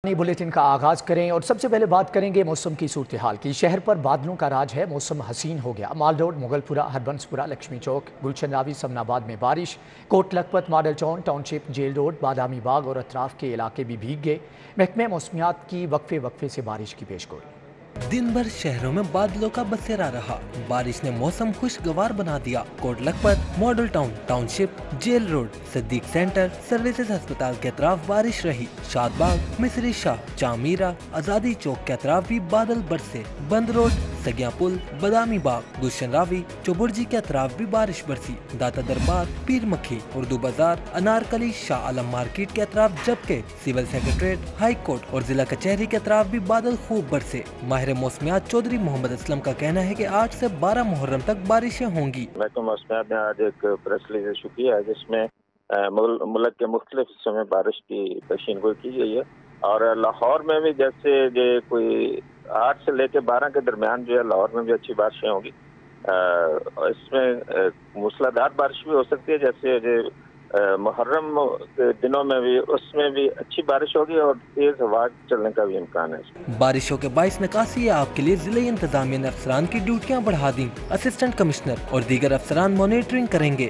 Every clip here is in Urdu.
نئی بلیٹن کا آغاز کریں اور سب سے پہلے بات کریں گے موسم کی صورتحال کی۔ شہر پر بادلوں کا راج ہے، موسم حسین ہو گیا۔ مال روڈ، مغل پورہ، ہربنس پورہ، لکشمی چوک، گلشن راوی، سمن آباد میں بارش، کوٹ لکھپت، ماڈل ٹاؤن شپ، جیل روڈ، بادامی باغ اور اطراف کے علاقے بھی بھیگ گئے۔ محکمہ موسمیات کی وقفے وقفے سے بارش کی پیشگوئی۔ دن بھر شہروں میں بادلوں کا بسیرا رہا، بارش نے موسم خوشگوار بنا دیا۔ کوٹ لکھپت، ماڈل ٹاؤن شپ، جیل روڈ، صدیق سینٹر، سروسز ہسپتال کے اطراف بارش رہی۔ شاد باغ، مصری شاہ، چامیرہ، آزادی چوک کے اطراف بھی بادل برسے۔ بند روڈ، سگیاں پل، بادامی باغ، گلشن راوی، چوبرجی کے اطراف بھی بارش برسی۔ داتا دربار، پیر مکھی، اردو بازار، انارکلی، شاہ عالم مارکیٹ کے اطراف، جبکہ سول سیکریٹریٹ، ہائی کورٹ اور ضلع کچہری کے اطراف بھی بادل خوب برسے۔ ماہر موسمیات چودھری محمد اسلم کا کہنا ہے کہ 8 سے 12 محرم تک بارشیں ہوں گی۔ محکمہ موسمیات نے آج ایک پریس ریلیز ایشو کیا ہے جس میں ملک کے مختلف حصوں میں بارش کی پیشین گوئی کی گئی ہے، اور لاہور میں بھی جیسے کوئی 8 سے لے کے 12 کے درمیان جو ہے لاہور میں بھی اچھی بارشیں ہوں گی۔ اس میں موسلا دھار بارش بھی ہو سکتی ہے، جیسے محرم کے دنوں میں بھی اس میں بھی اچھی بارش ہوگی اور تیز ہوا چلنے کا بھی امکان ہے۔ بارشوں کے باعث نکاسی آپ کے لیے ضلعی انتظامیہ نے افسران کی ڈیوٹیاں بڑھا دیں۔ اسسٹنٹ کمشنر اور دیگر افسران مانیٹرنگ کریں گے۔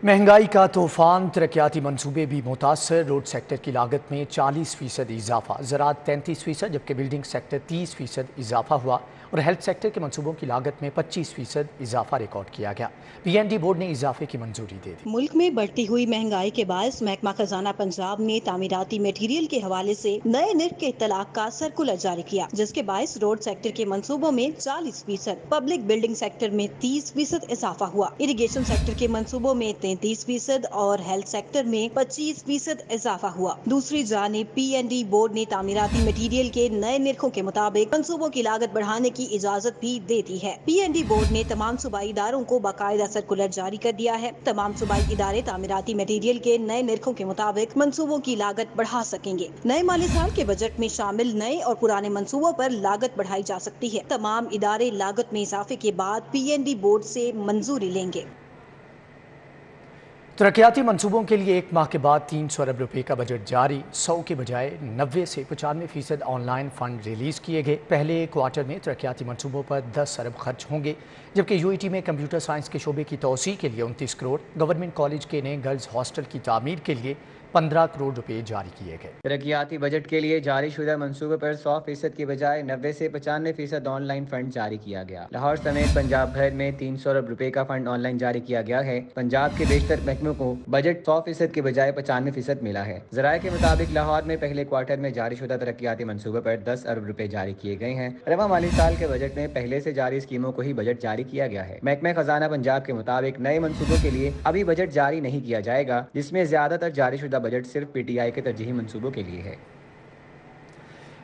مہنگائی کا طوفان، ترقیاتی منصوبے بھی متاثر۔ روڈ سیکٹر کی لاگت میں 40% اضافہ، زراعت 33%، جبکہ بلڈنگ سیکٹر 30% اضافہ ہوا اور ہیلتھ سیکٹر کے منصوبوں کی لاگت میں 25% اضافہ ریکارڈ کیا گیا۔ پی این ڈی بورڈ نے اضافے کی منظوری دے دی۔ ملک میں بڑھتی ہوئی مہنگائی کے باعث محکمہ خزانہ پنجاب نے تعمیراتی میٹیریل کے حوالے سے نئے نرخ کے اطلاق کا سرکولر جاری کیا، جس کے باعث روڈ سیکٹر کے منصوبوں میں 40%، پبلک بلڈنگ سیکٹر میں 30% اضافہ ہوا، اریگیشن سیکٹر کے منصوبوں میں 33% اور ہیلتھ سیکٹر میں 25% اضافہ ہوا۔ دوسری جانب پی این ڈی بورڈ نے تعمیراتی میٹیریل کے نئے نرخوں کے مطابق منصوبوں کی لاگت بڑھانے کی اجازت بھی دے دی ہے۔ پی این ڈی بورڈ نے تمام صوبائی اداروں کو باقاعدہ سرکولر جاری کر دیا ہے۔ تمام صوبائی ادارے تعمیراتی میٹیریل کے نئے نرخوں کے مطابق منصوبوں کی لاگت بڑھا سکیں گے۔ نئے مالی سال کے بجٹ میں شامل نئے اور پرانے منصوبوں پر لاگت بڑھائی جا سکتی ہے۔ تمام ادارے لاگت میں اضافے کے بعد پی این ڈی بورڈ سے منظوری لیں گے۔ ترقیاتی منصوبوں کے لیے 1 ماہ کے بعد 300 ارب روپے کا بجٹ جاری، 100 کے بجائے 90 سے 95% آن لائن فنڈ ریلیز کیے گئے۔ پہلے کوارٹر میں ترقیاتی منصوبوں پر 10 ارب خرچ ہوں گے، جبکہ یو ای ٹی میں کمپیوٹر سائنس کے شعبے کی توسیع کے لیے 29 کروڑ، گورنمنٹ کالج کے نئے گرلز ہاسٹل کی تعمیر کے لیے 15 کروڑ روپے جاری کیے گئے۔ ترقیاتی بجٹ کے لیے جاری شدہ منصوبے پر 100% کی بجائے 90 سے 95% آن لائن فنڈ جاری کیا گیا۔ لاہور سمیت پنجاب بھر میں 300 ارب روپے کا فنڈ آن لائن جاری کیا گیا ہے۔ پنجاب کے بیشتر محکموں کو بجٹ 100% کی بجائے 95% ملا ہے۔ ذرائع کے مطابق لاہور میں پہلے کوارٹر میں جاری شدہ ترقیاتی منصوبے پر 10 ارب روپے جاری کیے گئے ہیں۔ رواں مالی سال کے بجٹ میں پہلے سے جاری اسکیموں کو ہی بجٹ جاری کیا گیا ہے۔ محکمہ خزانہ پنجاب کے مطابق نئے منصوبوں کے لیے ابھی بجٹ جاری نہیں کیا جائے گا، جس میں زیادہ تر جاری شدہ بجٹ صرف پی ٹی آئی کے ترجیحی منصوبوں کے لیے ہے۔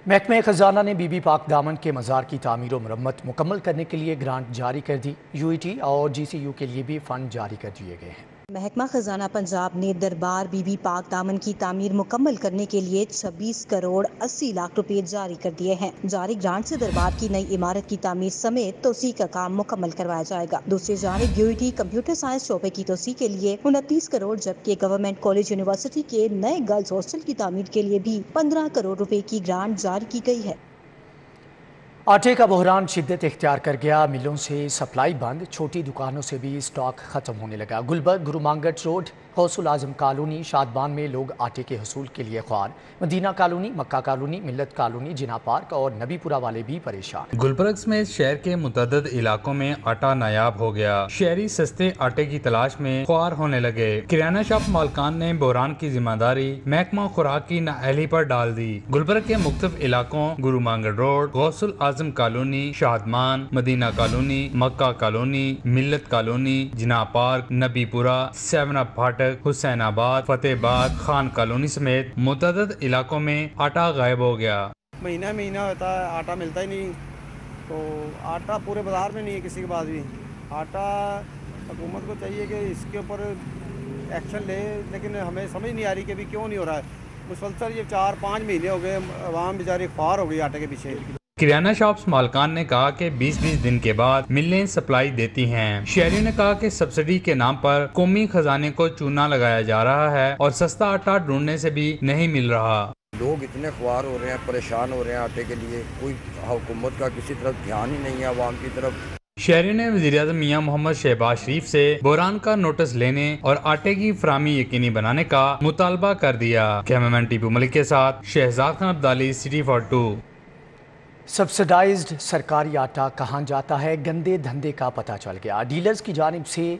محکمہ خزانہ نے بی بی پاک دامن کے مزار کی تعمیر و مرمت مکمل کرنے کے لیے گرانٹ جاری کر دی۔ یو ای ٹی اور جی سی یو کے لیے بھی فنڈ جاری کر دیے گئے ہیں۔ محکمہ خزانہ پنجاب نے دربار بی بی پاک دامن کی تعمیر مکمل کرنے کے لیے 26 کروڑ 80 لاکھ روپے جاری کر دیے ہیں۔ جاری گرانٹ سے دربار کی نئی عمارت کی تعمیر سمیت توسیع کا کام مکمل کروایا جائے گا۔ دوسری جانب U E T computer science شعبے کی توسیع کے لیے 29 کروڑ، جبکہ گورنمنٹ کالج یونیورسٹی کے نئے گرلز ہاسٹل کی تعمیر کے لیے بھی 15 کروڑ روپے کی گرانٹ جاری کی گئی ہے۔ آٹے کا بحران شدت اختیار کر گیا، ملوں سے سپلائی بند، چھوٹی دکانوں سے بھی اسٹاک ختم ہونے لگا۔ گلبرگ، گرو مانگٹ روڈ، غوث العظم کالونی، شادبان میں لوگ آٹے کے حصول کے لیے خوار۔ مدینہ کالونی، مکہ کالونی، ملت کالونی، جناح پارک اور نبی پورہ والے بھی پریشان۔ گلبرگ سمیت شہر کے متعدد علاقوں میں آٹا نایاب ہو گیا، شہری سستے آٹے کی تلاش میں خوار ہونے لگے۔ کریانہ شاپ مالکان نے بحران کی ذمہ داری محکمہ خوراک کی نااہلی پر ڈال دی۔ گلبرگ کے مختلف علاقوں گرو مانگٹ روڈ، غوث العظم کالونی، شادمان، مدینہ کالونی، مکہ کالونی، ملت کالونی، جناح پارک، نبی پورہ، 7 اپ پھاٹک، حسین آباد، فتح آباد، خان کالونی سمیت متعدد علاقوں میں آٹا غائب ہو گیا۔ مہینہ ہوتا ہے آٹا ملتا ہی نہیں، تو آٹا پورے بازار میں نہیں ہے کسی کے پاس بھی۔ آٹا حکومت کو چاہیے کہ اس کے اوپر ایکشن لے، لیکن ہمیں سمجھ نہیں آ رہی کہ ابھی کیوں نہیں ہو رہا ہے۔ مسلسل یہ 4-5 مہینے ہو گئے، عوام بیچاری خوار ہو گئی آٹے کے پیچھے۔ کرانہ شاپس مالکان نے کہا کہ 20-20 دن کے بعد ملیں سپلائی دیتی ہیں۔ شہریوں نے کہا کہ سبسڈی کے نام پر قومی خزانے کو چونا لگایا جا رہا ہے اور سستا آٹا ڈھونڈنے سے بھی نہیں مل رہا۔ لوگ اتنے خوار ہو رہے ہیں، پریشان ہو رہے ہیں آٹے کے لیے، کوئی حکومت کا کسی طرف دھیان ہی نہیں ہے عوام کی طرف۔ شہریوں نے وزیراعظم میاں محمد شہباز شریف سے بحران کا نوٹس لینے اور آٹے کی فراہمی یقینی بنانے کا مطالبہ کر دیا۔ کیمرمین ٹیپو ملک کے ساتھ Shahzad Khan Abdali, city four 2۔ Subsidised سرکاری آٹا کہاں جاتا ہے؟ گندے دھندے کا پتہ چل گیا۔ ڈیلرز کی جانب سے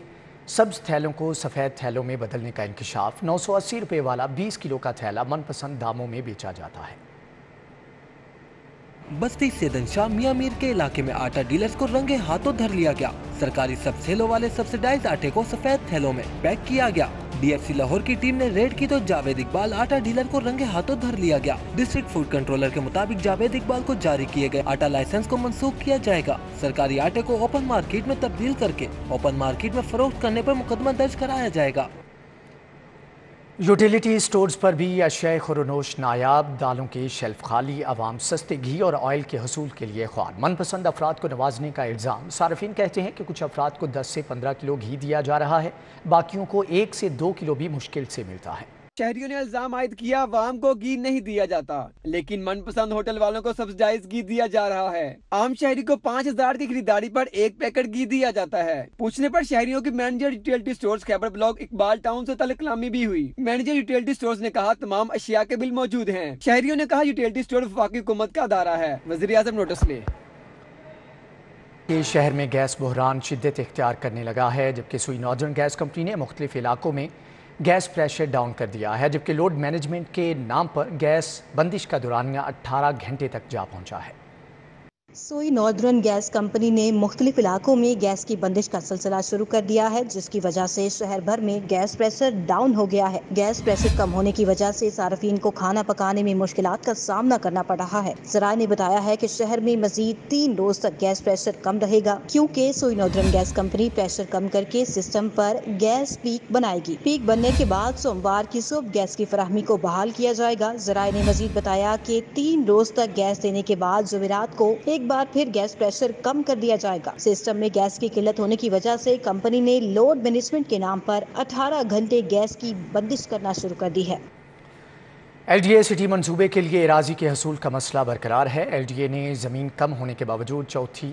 سبز تھیلوں کو سفید تھیلوں میں بدلنے کا انکشاف۔ 980 روپے والا 20 کلو کا تھیلا من پسند داموں میں بیچا جاتا ہے۔ بستی سیدن شاہ میاں میر کے علاقے میں آٹا ڈیلرز کو رنگے ہاتھوں دھر لیا گیا۔ سرکاری سب تھیلوں والے سبسڈائزڈ آٹے کو سفید تھیلوں میں پیک کیا گیا۔ ڈی ایف سی لاہور کی ٹیم نے ریڈ کی تو جاوید اقبال آٹا ڈیلر کو رنگے ہاتھوں دھر لیا گیا۔ ڈسٹرکٹ فوڈ کنٹرولر کے مطابق جاوید اقبال کو جاری کیے گئے آٹا لائسنس کو منسوخ کیا جائے گا۔ سرکاری آٹے کو اوپن مارکیٹ میں تبدیل کر کے اوپن مارکیٹ میں فروخت کرنے پر مقدمہ درج کرایا جائے گا۔ یوٹیلیٹی سٹورز پر بھی اشیاء خورنوش نایاب، دالوں کے شیلف خالی، عوام سستے گھی اور آئل کے حصول کے لیے خوار۔ من پسند افراد کو نوازنے کا الزام۔ صارفین کہتے ہیں کہ کچھ افراد کو 10 سے 15 کلو گھی دیا جا رہا ہے، باقیوں کو 1 سے 2 کلو بھی مشکل سے ملتا ہے۔ شہریوں نے الزام عائد کیا عوام کو گھی نہیں دیا جاتا، لیکن من پسند ہوٹل والوں کو سبسڈائز گھی دیا جا رہا ہے۔ عام شہری کو 5000 کی خریداری پر 1 پیکٹ گھی دیا جاتا ہے۔ پوچھنے پر شہریوں کی مینیجر یوٹیلیٹی سٹورز خیبر بلاک اقبال ٹاؤن سے تعلق کلامی بھی ہوئی۔ مینیجر یوٹیلیٹی سٹورز نے کہا تمام اشیاء کے بل موجود ہیں۔ شہریوں نے کہا یوٹیلیٹی سٹور وفاقی حکومت کا ادارہ ہے، وزیر اعظم نوٹس لے۔ شہر میں گیس بحران شدت اختیار کرنے لگا ہے، جبکہ سوئی ناردرن گیس کمپنی نے مختلف علاقوں میں گیس پریشر ڈاؤن کر دیا ہے، جبکہ لوڈ مینجمنٹ کے نام پر گیس بندش کا دورانیہ 18 گھنٹے تک جا پہنچا ہے۔ سوئی ناردرن گیس کمپنی نے مختلف علاقوں میں گیس کی بندش کا سلسلہ شروع کر دیا ہے، جس کی وجہ سے شہر بھر میں گیس پریشر ڈاؤن ہو گیا ہے۔ گیس پریشر کم ہونے کی وجہ سے صارفین کو کھانا پکانے میں مشکلات کا سامنا کرنا پڑ رہا ہے۔ ذرائع نے بتایا ہے کہ شہر میں مزید 3 روز تک گیس پریشر کم رہے گا، کیونکہ سوئی ناردرن گیس کمپنی پریشر کم کر کے سسٹم پر گیس پیک بنائے گی۔ پیک بننے کے بعد سوموار کی صبح گیس کی فراہمی کو بحال کیا جائے گا۔ ذرائع نے مزید بتایا کہ 3 روز تک گیس دینے کے بعد جمعرات کو ایک بار پھر گیس پریشر کم کر دیا جائے گا۔ سسٹم میں گیس کی قلت ہونے کی وجہ سے کمپنی نے لوڈ مینجمنٹ کے نام پر 18 گھنٹے گیس کی بندش کرنا شروع کر دی ہے۔ ایل ڈی اے سٹی منصوبے کے لیے اراضی کے حصول کا مسئلہ برقرار ہے۔ ایل ڈی اے نے زمین کم ہونے کے باوجود چوتھی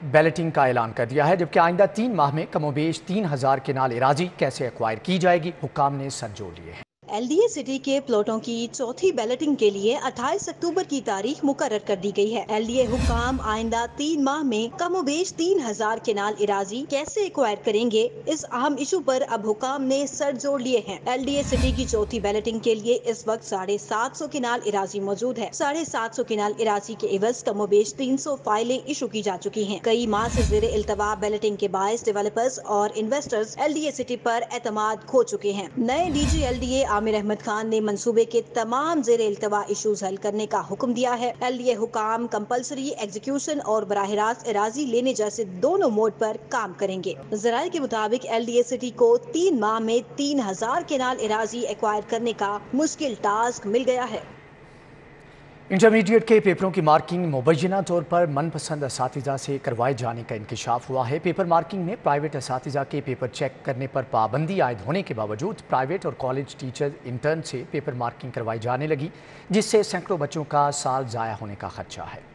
بیلٹنگ کا اعلان کر دیا ہے، جبکہ آئندہ 3 ماہ میں کم و بیش 3000 کنال اراضی کیسے ایکوائر کی جائے گی، حکام نے سر جوڑ لیے ہیں۔ ایل ڈی اے سٹی کے پلاٹوں کی چوتھی بیلٹنگ کے لیے 28 اکتوبر کی تاریخ مقرر کر دی گئی ہے۔ ایل ڈی اے حکام آئندہ 3 ماہ میں کم و بیش 3000 کنال اراضی کیسے ایکوائر کریں گے، اس اہم ایشو پر اب حکام نے سر جوڑ لیے ہیں۔ ایل ڈی اے سٹی کی چوتھی بیلٹنگ کے لیے اس وقت 750 کنال اراضی موجود ہے۔ 750 کنال اراضی کے عوض کم و بیش 300 فائلیں ایشو کی جا چکی ہیں۔ کئی ماہ سے زیر التوا بیلٹنگ کے باعث ڈیولپرز اور investors L D A city پر اعتماد کھو چکے ہیں۔ نئے D G L D A Aamir Ahmed Khan نے منصوبے کے تمام زیر التوا ایشوز حل کرنے کا حکم دیا ہے۔ ایل ڈی اے حکام کمپلسری ایگزیکیوشن اور براہ راست اراضی لینے جیسے دونوں موڈ پر کام کریں گے۔ ذرائع کے مطابق ایل ڈی اے سٹی کو 3 ماہ میں 3000 کنال اراضی ایکوائر کرنے کا مشکل ٹاسک مل گیا ہے۔ انٹرمیڈیٹ کے پیپروں کی مارکنگ مبینہ طور پر من پسند اساتذہ سے کروائے جانے کا انکشاف ہوا ہے۔ پیپر مارکنگ میں پرائیویٹ اساتذہ کے پیپر چیک کرنے پر پابندی عائد ہونے کے باوجود پرائیویٹ اور کالج ٹیچر انٹرن سے پیپر مارکنگ کروائی جانے لگی، جس سے سینکڑوں بچوں کا سال ضائع ہونے کا خدشہ ہے۔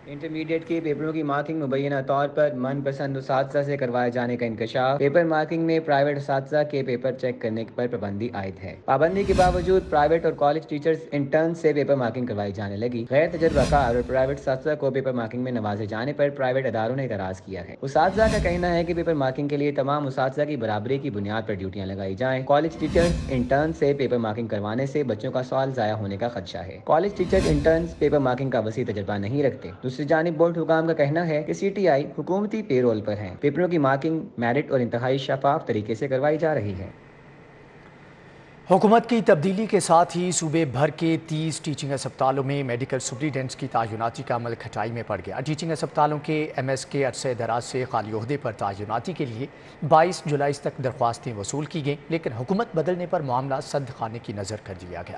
انٹرمیڈیٹ کے پیپروں کی مارکنگ مبینہ طور پر من پسند اساتذہ سے کروائے جانے کا انکشاف۔ پیپر مارکنگ میں پرائیویٹ اساتذہ کے پیپر چیک کرنے پر پابندی عائد ہے۔ پابندی کے باوجود پرائیویٹ اور کالج ٹیچرز انٹرن سے پیپر مارکنگ کروائی جانے لگی۔ غیر تجربہ کار اور پرائیویٹ اساتذہ کو پیپر مارکنگ میں نوازے جانے پر پرائیویٹ اداروں نے اعتراض کیا ہے۔ اساتذہ کا کہنا ہے کہ پیپر مارکنگ کے لیے تمام اساتذہ کی برابری کی بنیاد پر ڈیوٹیاں لگائی جائیں۔ کالج ٹیچرز انٹرن سے پیپر مارکنگ کروانے سے بچوں کا سال ضائع ہونے کا خدشہ ہے۔ College teachers interns paper marking کا وسیع تجربہ نہیں رکھتے۔ دوسری جانب بورڈ حکام کا کہنا ہے کہ سی ٹی آئی حکومتی پے رول پر ہیں۔ پیپروں کی مارکنگ میرٹ اور انتہائی شفاف طریقے سے کروائی جا رہی ہے۔ حکومت کی تبدیلی کے ساتھ ہی صوبے بھر کے 30 ٹیچنگ اسپتالوں میں میڈیکل سپرنٹینڈنٹس کی تعیناتی کا عمل کھٹائی میں پڑ گیا۔ ٹیچنگ اسپتالوں کے ایم ایس کے عرصہ دراز سے خالی عہدے پر تعیناتی کے لیے 22 جولائی تک درخواستیں وصول کی گئیں، لیکن حکومت بدلنے پر معاملہ سد خانے کی نظر کر دیا گیا۔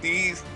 30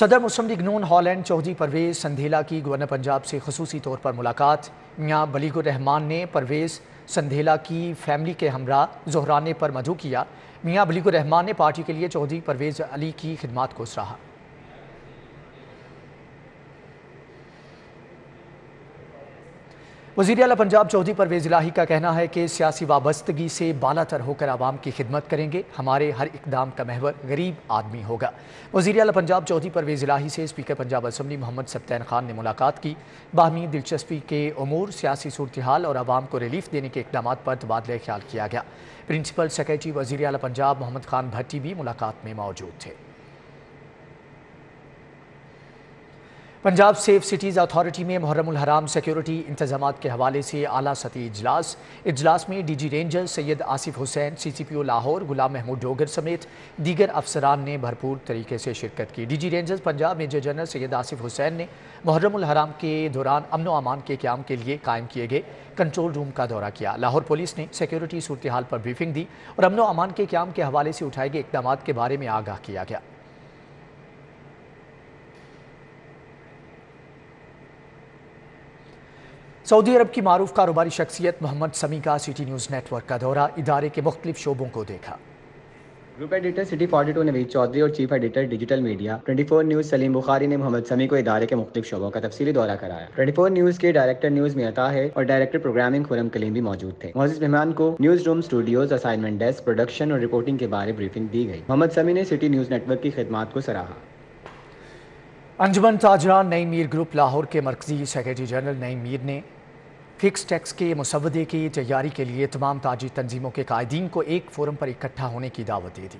صدر مسلم لیگ نون ہالینڈ چودھری پرویز سندھیلا کی گورنر پنجاب سے خصوصی طور پر ملاقات۔ میاں بلیغ الرحمان نے پرویز سندھیلا کی فیملی کے ہمراہ ظہرانے پر مدعو کیا۔ میاں بلیغ الرحمان نے پارٹی کے لیے چودھری پرویز علی کی خدمات کو سراہا۔ وزیر اعلیٰ پنجاب چودھری پرویز الہی کا کہنا ہے کہ سیاسی وابستگی سے بالا تر ہو کر عوام کی خدمت کریں گے، ہمارے ہر اقدام کا محور غریب آدمی ہوگا۔ وزیر اعلیٰ پنجاب چودھری پرویز الہی سے اسپیکر پنجاب اسمبلی محمد سبطین خان نے ملاقات کی۔ باہمی دلچسپی کے امور، سیاسی صورتحال اور عوام کو ریلیف دینے کے اقدامات پر تبادلہ خیال کیا گیا۔ پرنسپل سیکریٹری وزیر اعلیٰ پنجاب محمد خان بھٹی بھی ملاقات میں موجود تھے۔ پنجاب سیف سٹیز اتھارٹی میں محرم الحرام سیکیورٹی انتظامات کے حوالے سے اعلیٰ سطحی اجلاس میں ڈی جی رینجر سید آصف حسین، سی سی پی او لاہور غلام محمود ڈوگر سمیت دیگر افسران نے بھرپور طریقے سے شرکت کی۔ D G rangers Punjab major general Syed Asif Hussain نے محرم الحرام کے دوران امن و امان کے قیام کے لیے قائم کیے گئے کنٹرول روم کا دورہ کیا۔ لاہور پولیس نے سیکیورٹی صورتحال پر بریفنگ دی اور امن و امان کے قیام کے حوالے سے اٹھائے گئے اقدامات کے بارے میں آگاہ کیا گیا۔ سعودی عرب کی معروف کاروباری شخصیت محمد سمیع کا سٹی نیوز نیٹ ورک کا دورہ، ادارے کے مختلف شعبوں کو دیکھا۔ Group editor city 42 Naveed Chaudhry اور chief editor digital media 24 news Saleem Bukhari نے محمد سمیع کو ادارے کے مختلف شعبوں کا تفصیلی دورہ کرایا۔ 24 نیوز کے ڈائریکٹر نیوز میں عطا ہے اور ڈائریکٹر پروگرامنگ خرم کلیم بھی موجود تھے۔ معزز مہمان کو newsroom, studios, assignment desk, production اور رپورٹنگ کے بارے بریفنگ دی گئی۔ محمد سمیع نے سٹی نیوز نیٹ ورک کی خدمات کو سراہا۔ انجمن تاجران نعیم میر گروپ لاہور کے مرکزی سیکریٹری جنرل نعیم میر نے فکس ٹیکس کے مسودے کی تیاری کے لیے تمام تاجری تنظیموں کے قائدین کو ایک فورم پر اکٹھا ہونے کی دعوت دے دی۔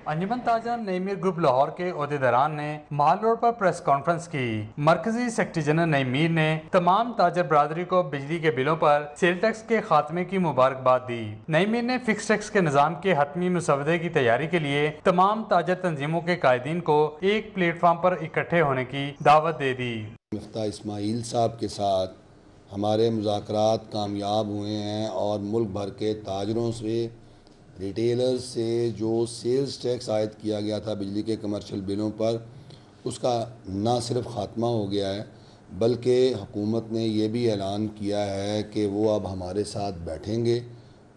انجمن تاجران نعیم میر گروپ لاہور کے عہدیداران نے مال روڈ پر پریس کانفرنس کی۔ مرکزی سیکریٹری جنرل نعیم میر نے تمام تاجر برادری کو بجلی کے بلوں پر سیل ٹیکس کے خاتمے کی مبارکباد دی۔ نعیم میر نے فکس ٹیکس کے نظام کے حتمی مسودے کی تیاری کے لیے تمام تاجر تنظیموں کے قائدین کو ایک پلیٹ فارم پر اکٹھے ہونے کی دعوت دے دی۔ مفتاح اسماعیل صاحب کے ساتھ ہمارے مذاکرات کامیاب ہوئے ہیں اور ملک بھر کے تاجروں سے، ریٹیلر سے جو سیلز ٹیکس عائد کیا گیا تھا بجلی کے کمرشل بلوں پر، اس کا نہ صرف خاتمہ ہو گیا ہے بلکہ حکومت نے یہ بھی اعلان کیا ہے کہ وہ اب ہمارے ساتھ بیٹھیں گے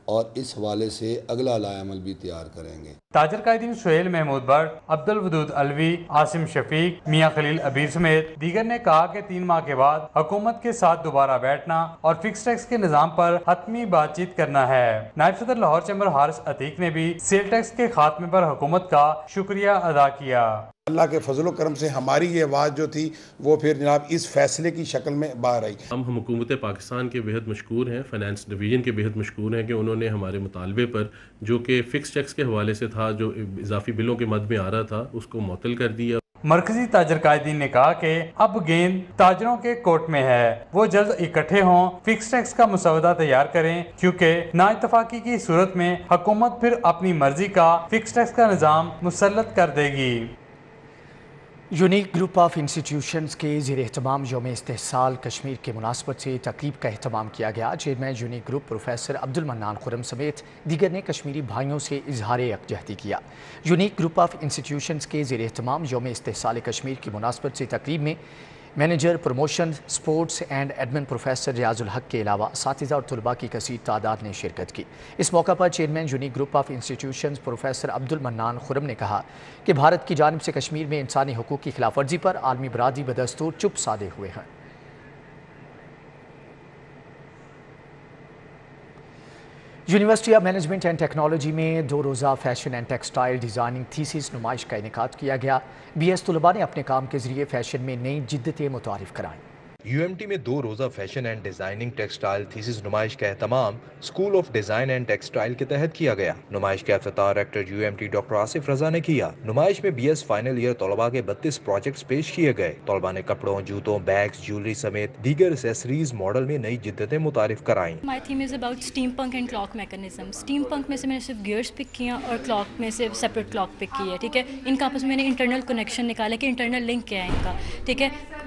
اور اس حوالے سے اگلا لائحہ عمل بھی تیار کریں گے۔ تاجر قائدین سہیل محمود بٹ، عبد الودود الوی، عاصم شفیق، میاں خلیل ابیر سمیت دیگر نے کہا کہ 3 ماہ کے بعد حکومت کے ساتھ دوبارہ بیٹھنا اور فکس ٹیکس کے نظام پر حتمی بات چیت کرنا ہے۔ نائب صدر لاہور چیمبر حارث عتیق نے بھی سیل ٹیکس کے خاتمے پر حکومت کا شکریہ ادا کیا۔ اللہ کے فضل و کرم سے ہماری یہ آواز جو تھی وہ پھر جناب اس فیصلے کی شکل میں باہر آئی۔ ہم حکومت پاکستان کے بہت مشکور ہیں، فائنانس ڈویژن کے بہت مشکور ہیں کہ انہوں نے ہمارے مطالبے پر جو کہ فکس ٹیکس کے حوالے سے تھا، جو اضافی بلوں کے مد میں آ رہا تھا، اس کو معطل کر دیا۔ مرکزی تاجر قائدین نے کہا کہ اب گیند تاجروں کے کورٹ میں ہے، وہ جلد اکٹھے ہوں، فکس ٹیکس کا مسودہ تیار کریں، کیونکہ نا اتفاقی کی صورت میں حکومت پھر اپنی مرضی کا فکس ٹیکس کا نظام مسلط کر دے گی۔ یونیک گروپ آف انسٹیٹیوشنز کے زیر اہتمام یوم استحصال کشمیر کے مناسبت سے تقریب کا اہتمام کیا گیا۔ Chairman unique group professor Abdul Mannan خرم سمیت دیگر نے کشمیری بھائیوں سے اظہار یکجہتی کیا۔ یونیک گروپ آف انسٹیٹیوشنز کے زیر اہتمام یوم استحصال کشمیر کی مناسبت سے تقریب میں manager promotion, sports and admin professor Riaz ul-Haq کے علاوہ اساتذہ اور طلباء کی کثیر تعداد نے شرکت کی۔ اس موقع پر chairman unique group of institutions professor Abdul Mannan خرم نے کہا کہ بھارت کی جانب سے کشمیر میں انسانی حقوق کی خلاف ورزی پر عالمی برادری بدستور چپ سادے ہوئے ہیں۔ University of management and technology میں 2 روزہ fashion and textile designing thesis نمائش کا انعقاد کیا گیا۔ بی ایس طلباء نے اپنے کام کے ذریعے فیشن میں نئی جدتیں متعارف کرائیں۔ یو ایم ٹی میں 2 روزہ fashion and designing textile thesis نمائش کا اہتمام school of design and textile کے تحت کیا گیا۔ نمائش کا افتتاح rector U M T doctor Asif Raza نے کیا۔ نمائش میں بی ایس فائنل ایئر طلباء کے 32 پروجیکٹس پیش کیے گئے۔ طلباء نے کپڑوں، جوتوں، بیگز، جیولری سمیت دیگر ایسیسریز ماڈل میں نئی جدتیں متعارف کرائیں۔ My theme is about steam punk and clock mechanism. Steam punk میں سے میں نے صرف گیئرس پک کیا اور کلاک میں سے سیپریٹ کلاک پک کی ہے، ٹھیک ہے۔ ان کا آپس میں نے انٹرنل کنیکشن نکالا کہ انٹرنل لنک کیا ہے ان کا، ٹھیک ہے۔